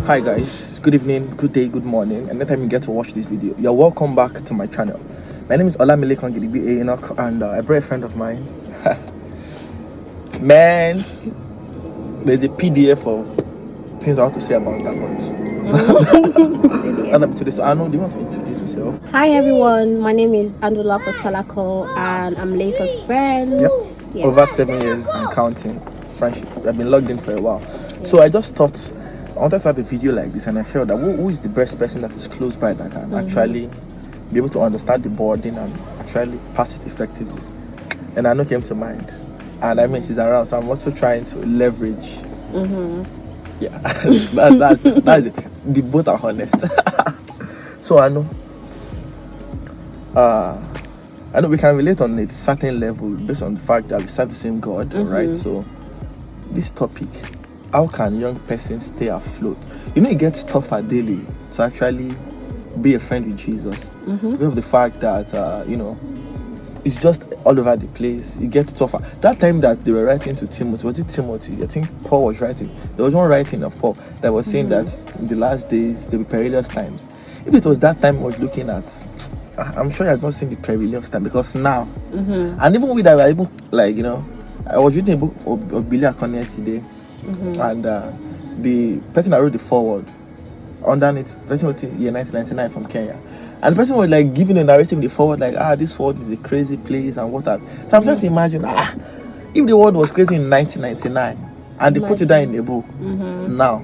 Hi guys, good evening, good day, good morning, and anytime you get to watch this video, you're welcome back to my channel. My name is Olamile Kongidibi Enoch, and I brought a friend of mine. Man, there's a PDF of things I want to say about that once. So Anu, do you want to introduce yourself? Hi everyone, my name is Andula Salako and I'm Leigh's friend. Yep. Yeah. Over 7 years and counting friendship. I've been logged in for a while. Yeah. So I just thought I wanted to have a video like this, and I felt that who is the best person that is close by that can actually be able to understand the boarding and actually pass it effectively. And I know came to mind. And I mean she's around, so I'm also trying to leverage. Yeah. that's it. The both are honest. So I know we can relate on a certain level based on the fact that we serve the same God, right? So this topic, how can young persons stay afloat? You know, it gets tougher daily to actually be a friend with Jesus. Because of the fact that it's just all over the place. It gets tougher. That time that they were writing to Timothy, was it Timothy? I think Paul was writing. There was one writing of Paul that was saying that in the last days there will be perilous times. If it was that time I was looking at, I'm sure you have not seen the perilous time, because now, and even with that, I was reading a book of Billy Akon yesterday, and the person that wrote the foreword, underneath, the person wrote year 1999 from Kenya, and the person was like giving a narrative in the foreword, like, this world is a crazy place and what have. So I'm trying to imagine, if the world was crazy in 1999 and they put it down in a book now.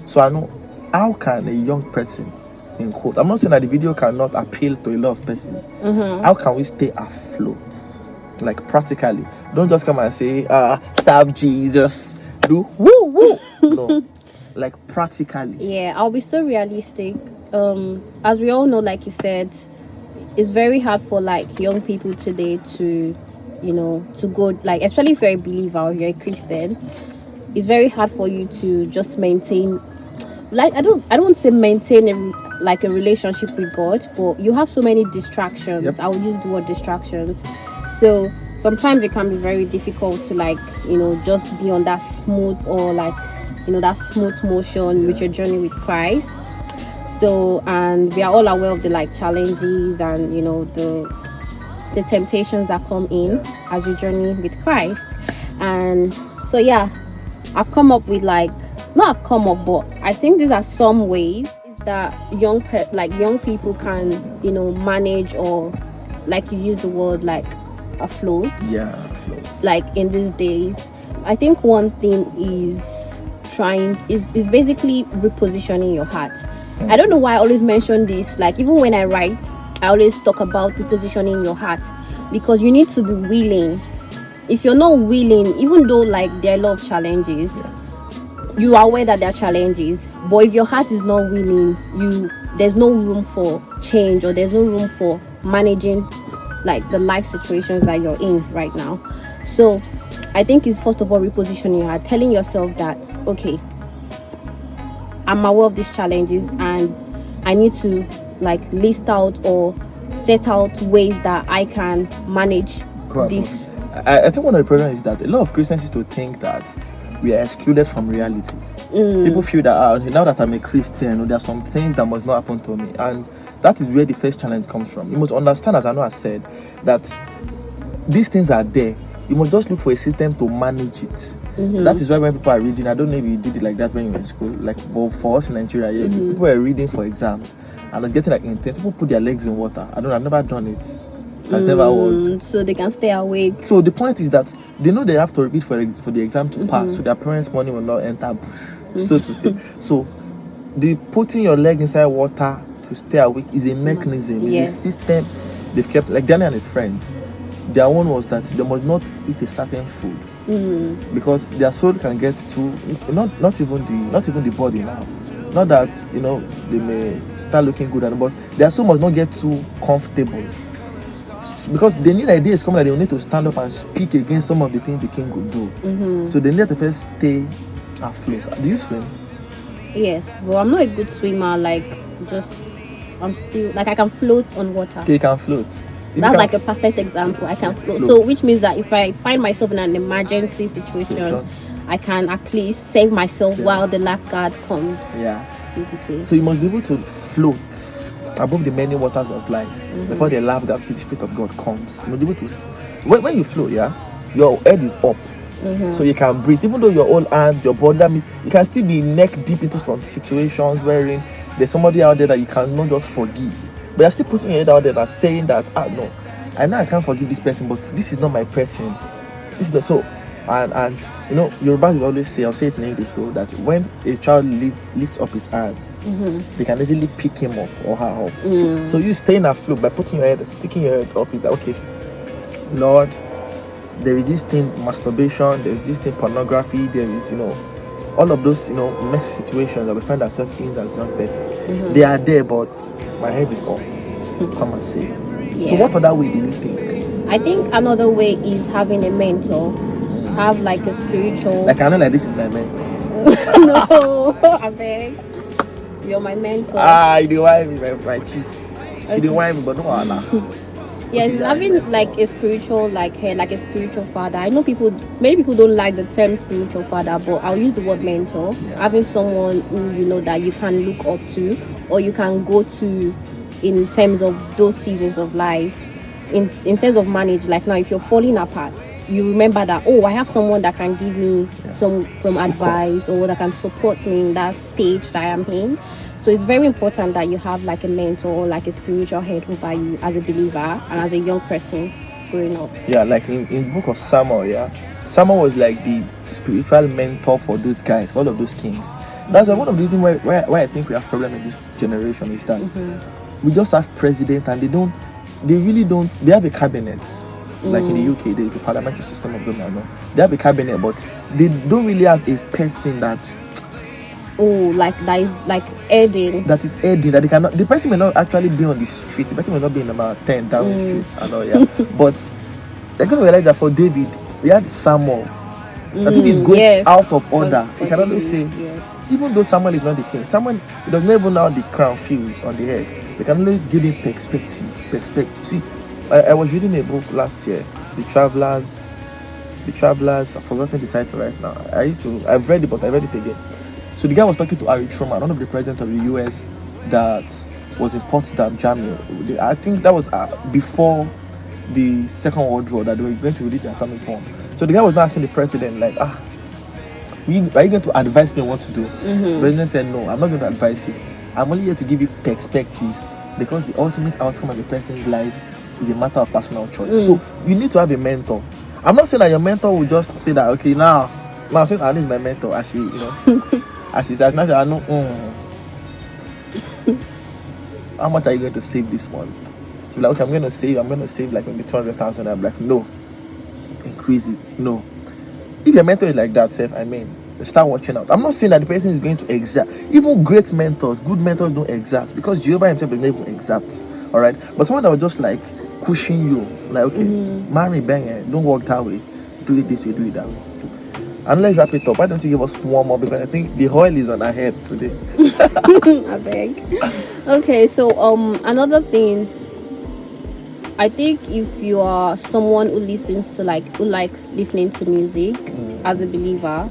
So I know, how can a young person, in quote, I'm not saying that the video cannot appeal to a lot of persons. How can we stay afloat, like practically? Don't just come and say serve Jesus, do woo woo. No, like practically. Yeah, I'll be so realistic. As we all know, like you said, it's very hard for like young people today to go, like, especially if you're a believer or you're a Christian, it's very hard for you to just maintain, like, I don't say maintain a relationship with God, but you have so many distractions. I will use the word distractions. So sometimes it can be very difficult to just be on that smooth, or that smooth motion with your journey with Christ. So, and we are all aware of the challenges and the temptations that come in as you journey with Christ. And so I've come up with but I think these are some ways that young people can manage, or like you use the word afloat. Like in these days, I think one thing is basically repositioning your heart. I don't know why I always mention this, even when I write, I always talk about repositioning your heart, because you need to be willing. If you're not willing, even though there are a lot of challenges, you are aware that there are challenges, but if your heart is not willing, there's no room for change, or there's no room for managing the life situations that you're in right now. So I think it's first of all repositioning your heart, telling yourself that, okay, I'm aware of these challenges and I need to list out or set out ways that I can manage this. I think one of the problems is that a lot of Christians used to think that we are excluded from reality. People feel that now that I'm a Christian, there are some things that must not happen to me, and that is where the first challenge comes from. You must understand, as I know I said, that these things are there. You must just look for a system to manage it. That is why when people are reading, I don't know if you did it like that when you were in school, but for us in Nigeria, people are reading for exams and it's getting intense. People put their legs in water. I've never done it. I've never worked. So they can stay awake. So the point is that they know they have to repeat for the exam to pass, so their parents' money will not enter bush, so to say. So the putting your leg inside water to stay awake is a mechanism, is a system they've kept. Like Daniel and his friends, their one was that they must not eat a certain food because their soul can get too not even the body now. Not that they may start looking good, but their soul must not get too comfortable, because they need ideas coming that they will need to stand up and speak against some of the things the king could do. So they need to first stay afloat. Do you swim? Yes, well, I'm not a good swimmer. I'm still I can float on water. Okay, you can float. That's a perfect example. I can float. So which means that if I find myself in an emergency situation, I can at least save myself while the lifeguard comes. Yeah. Basically. So you must be able to float above the many waters of life before the laugh that the Spirit of God comes. You must be able to. When you float, yeah, your head is up. So you can breathe, even though your whole hand, your body, that means you can still be neck deep into some situations wherein there's somebody out there that you cannot just forgive, but you're still putting your head out there and saying that, no, I know I can't forgive this person, but this is not my person. This is not so. And you know, Yoruba will always say, I'll say it in English though, that when a child lifts up his hand, they can easily pick him up or her up. So you staying afloat by putting your head, sticking your head up, is like, okay, Lord, there is this thing masturbation, there is this thing pornography, there is, you know, all of those, you know, messy situations that we find ourselves in as young person. They are there, but my head is off. Come and say. Yeah. So what other way do you think? I think another way is having a mentor. Have like a spiritual. Like I know, like this is my mentor. No, I beg. You're my mentor. You do want me, my cheese. You do want me, but no, Allah. Yes, having like a spiritual head, like a spiritual father. I know many people don't like the term spiritual father, but I'll use the word mentor. Yeah. Having someone who you know that you can look up to or you can go to in terms of those seasons of life. In terms of marriage, like now if you're falling apart, you remember that, I have someone that can give me some advice or that can support me in that stage that I am in. So it's very important that you have like a mentor or like a spiritual head over you as a believer and as a young person growing up. Yeah, like in book of Samuel, Samuel was like the spiritual mentor for those guys, all of those kings. That's one of the reasons why I think we have problem in this generation is that we just have president and they have a cabinet. Like in the UK, there's a parliamentary system of government. They have a cabinet, but they don't really have a person that like heading. That is heading, that they cannot. The person may not actually be on the street. The person may not be in number 10 down the street and all, but they're going to realize that for David, we had Samuel. That if he's going out of order, he can always say, even though Samuel is not the king, Samuel, he doesn't even know how the crown feels on the head. They can always give him perspective. See, I was reading a book last year, The Travelers. I've forgotten the title right now. I've read it, but I read it again. So the guy was talking to Harry Truman, one of the presidents of the US that was in Potsdam, Germany. I think that was before the Second World War that they were going to release their atomic bomb. So the guy was not asking the president, like, are you going to advise me on what to do? The president said, no, I'm not going to advise you. I'm only here to give you perspective, because the ultimate outcome of the person's life is a matter of personal choice. So you need to have a mentor. I'm not saying that your mentor will just say that, okay, now I'm saying, this is my mentor, as she, you know, as she says, now I know, how much are you going to save this month? So like, okay, I'm going to save like maybe 200,000. I'm like, no, increase it. No. If your mentor is like that, start watching out. I'm not saying that the person is going to exact. Even great mentors, good mentors don't exact, because Jehovah himself is not even exact. All right, but someone that was just like pushing you, like, okay, marry, bang, don't walk that way, do it this way, do it that way. And let's wrap it up. Why don't you give us one more, because I think the oil is on our head today. I beg. Okay, so another thing, I think if you are someone who likes listening to music as a believer,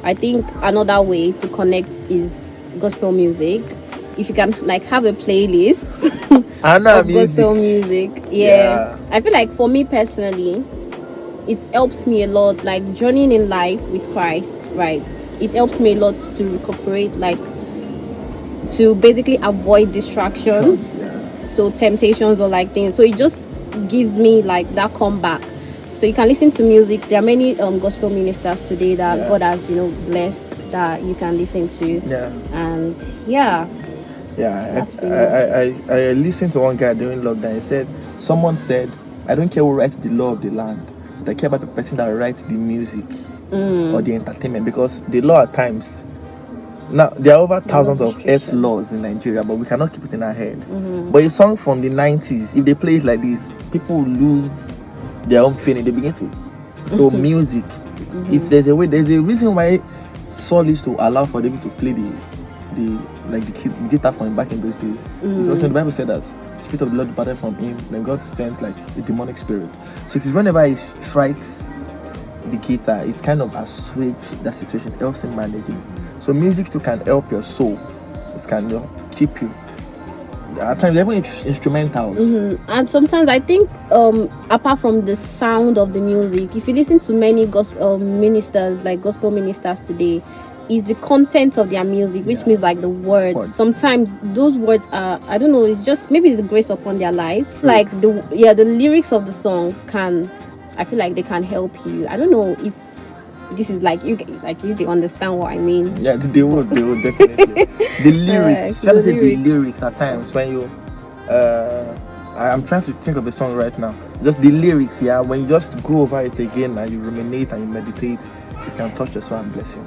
I think another way to connect is gospel music. If you can have a playlist of gospel music, I feel like for me personally, it helps me a lot. Like journeying in life with Christ, right? It helps me a lot to recuperate, to basically avoid distractions, so temptations or things. So it just gives me that comeback. So you can listen to music. There are many gospel ministers today that God has blessed that you can listen to. And I listened to one guy during lockdown. Someone said, I don't care who writes the law of the land, but I care about the person that writes the music or the entertainment, because the law at times, now there are over thousands of earth laws in Nigeria, but we cannot keep it in our head. But a song from the 90s, if they play it like this, people lose their own feeling. They begin to. So music, there's a reason why Saul used to allow for David to play the guitar for him back in those days. Because the Bible said that the Spirit of the Lord departed from him, then God sends a demonic spirit. So it is whenever he strikes the guitar, it kind of assuages that situation, it helps in managing. So music too can help your soul. It can keep you. At times, even instrumentals. And sometimes I think, apart from the sound of the music, if you listen to many gospel ministers, like gospel ministers today, is the content of their music, which means like the words. Sometimes those words are, I don't know, it's just maybe it's the grace upon their lives. Like the lyrics of the songs can, I feel like they can help you. I don't know if this is like you understand what I mean. Yeah, they would definitely. The lyrics, the lyrics at times when you I'm trying to think of a song right now. Just the lyrics, when you just go over it again and you ruminate and you meditate, it can touch your soul and bless you.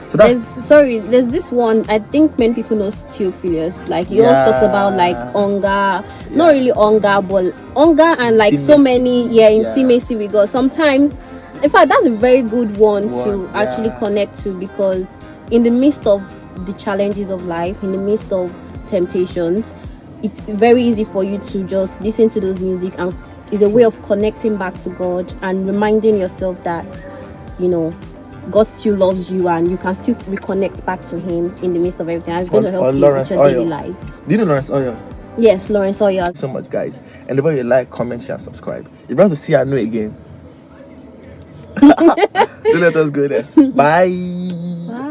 So there's this one, I think many people know Theophilus. Like he always talks about like hunger, not really hunger, but hunger and like intimacy. So many intimacy with God. Sometimes, in fact, that's a very good one to actually connect to, because in the midst of the challenges of life, in the midst of temptations, it's very easy for you to just listen to those music, and it's a way of connecting back to God and reminding yourself that, you know, God still loves you and you can still reconnect back to Him in the midst of everything. And it's going to help you with your daily life. Do you know Lawrence Oyor? Yes, Lawrence Oyor. Thank you so much, guys. And if you like, comment, share, subscribe. If you want to see I know again, don't let us go there. Bye.